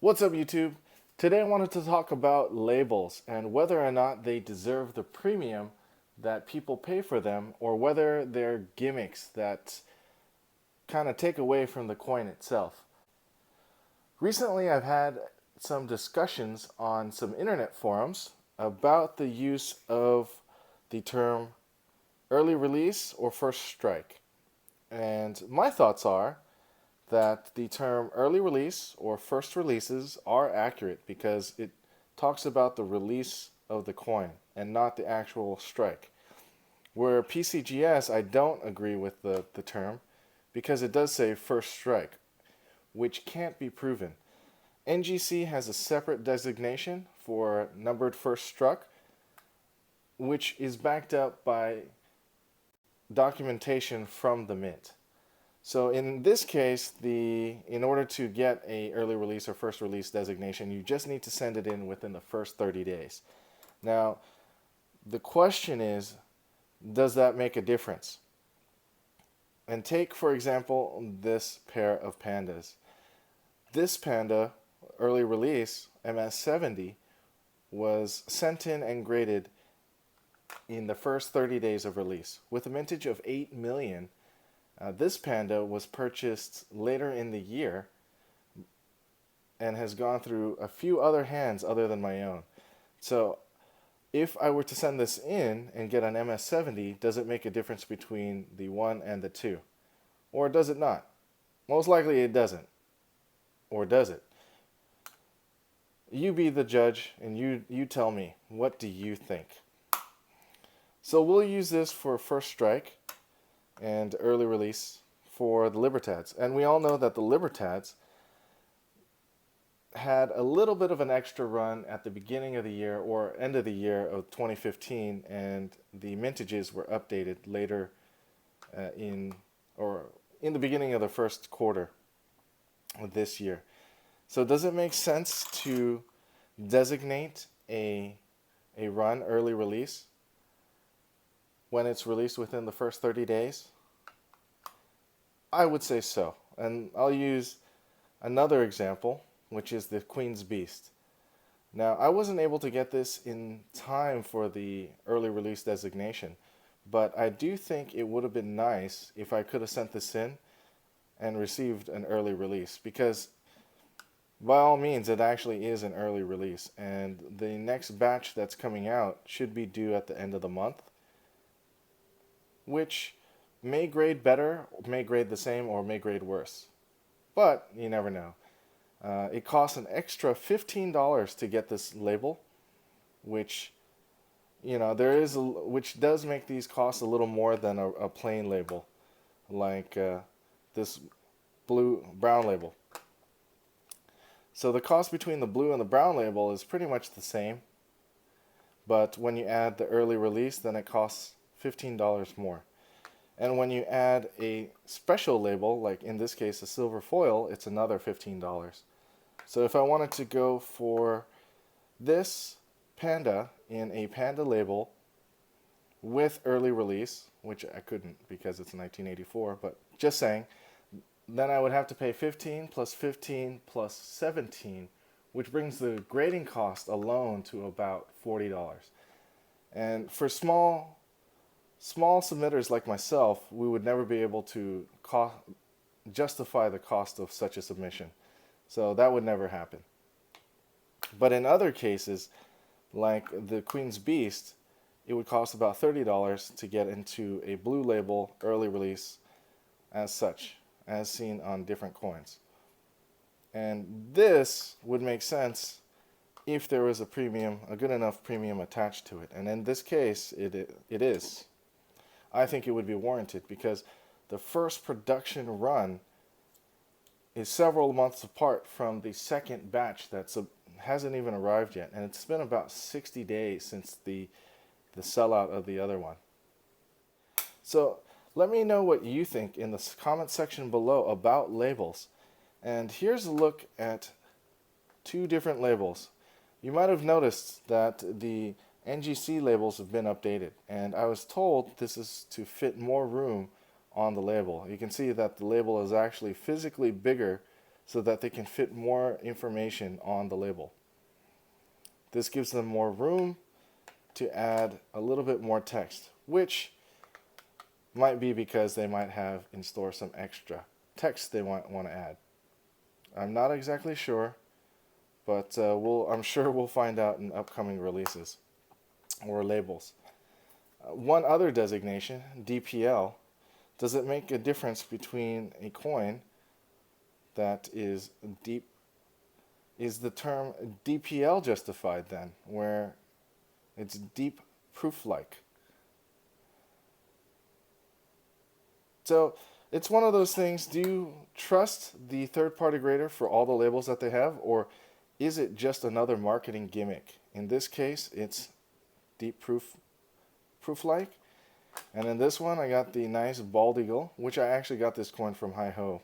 What's up, YouTube? Today I wanted to talk about labels and whether or not they deserve the premium that people pay for them, or whether they're gimmicks that kind of take away from the coin itself. Recently, I've had some discussions on some internet forums about the use of the term early release or first strike. And my thoughts are that the term early release or first releases are accurate because it talks about the release of the coin and not the actual strike. Where PCGS, I don't agree with the term because it does say first strike, which can't be proven. NGC has a separate designation for numbered first struck, which is backed up by documentation from the mint. So in this case, in order to get a early release or first release designation, you just need to send it in within the first 30 days. Now, the question is, does that make a difference? And take, for example, this pair of pandas. This panda, early release, MS70, was sent in and graded in the first 30 days of release. With a mintage of 8 million, this panda was purchased later in the year and has gone through a few other hands other than my own. So if I were to send this in and get an MS70, does it make a difference between the 1 and the 2? Or does it not? Most likely it doesn't. Or does it? You be the judge and you tell me, what do you think? So we'll use this for first strike and early release for the Libertads. And we all know that the Libertads had a little bit of an extra run at the beginning of the year or end of the year of 2015, and the mintages were updated later in the beginning of the first quarter of this year. So does it make sense to designate a run early release when it's released within the first 30 days? I would say so. And I'll use another example, which is the Queen's Beast. Now, I wasn't able to get this in time for the early release designation, but I do think it would have been nice if I could have sent this in and received an early release, because by all means it actually is an early release, and the next batch that's coming out should be due at the end of the month, which may grade better, may grade the same, or may grade worse. But you never know. It costs an extra $15 to get this label, which which does make these costs a little more than a plain label, like this brown label. So the cost between the blue and the brown label is pretty much the same, but when you add the early release, then it costs $15 more. And when you add a special label, like in this case a silver foil, it's another $15. So if I wanted to go for this panda in a panda label with early release, which I couldn't because it's 1984, but just saying, then I would have to pay 15 plus 15 plus 17, which brings the grading cost alone to about $40. And for small submitters like myself, we would never be able to justify the cost of such a submission. So that would never happen. But in other cases, like the Queen's Beast, it would cost about $30 to get into a blue label early release as such, as seen on different coins. And this would make sense if there was a good enough premium attached to it. And in this case, it is. I think it would be warranted because the first production run is several months apart from the second batch that hasn't even arrived yet, and it's been about 60 days since the sellout of the other one. So let me know what you think in the comment section below about labels. And here's a look at two different labels. You might have noticed that the NGC labels have been updated, and I was told this is to fit more room on the label. You can see that the label is actually physically bigger so that they can fit more information on the label. This gives them more room to add a little bit more text, which might be because they might have in store some extra text they want to add. I'm not exactly sure, but I'm sure we'll find out in upcoming releases or labels. One other designation, DPL, does it make a difference between a coin that is deep? Is the term DPL justified then, where it's deep proof-like? So it's one of those things, do you trust the third-party grader for all the labels that they have, or is it just another marketing gimmick? In this case, it's deep proof-like. And in this one, I got the nice bald eagle, which I actually got this coin from Hi-Ho.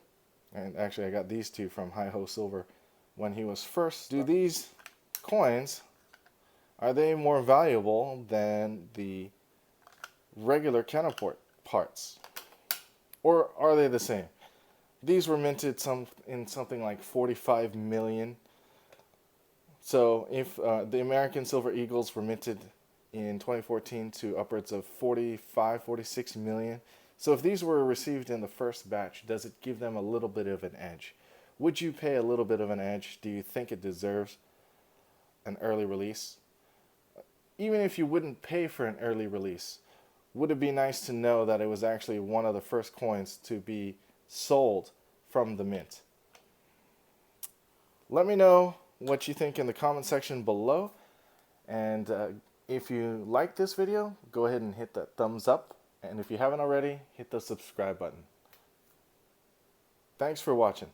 And actually, I got these two from Hi-Ho Silver when he was first. Do these coins, are they more valuable than the regular counterpart parts? Or are they the same? These were minted in something like 45 million. So if the American Silver Eagles were minted in 2014 to upwards of 45, 46 million. So if these were received in the first batch, does it give them a little bit of an edge? Would you pay a little bit of an edge? Do you think it deserves an early release? Even if you wouldn't pay for an early release, would it be nice to know that it was actually one of the first coins to be sold from the mint? Let me know what you think in the comment section below. And if you like this video, go ahead and hit that thumbs up. And if you haven't already, hit the subscribe button. Thanks for watching.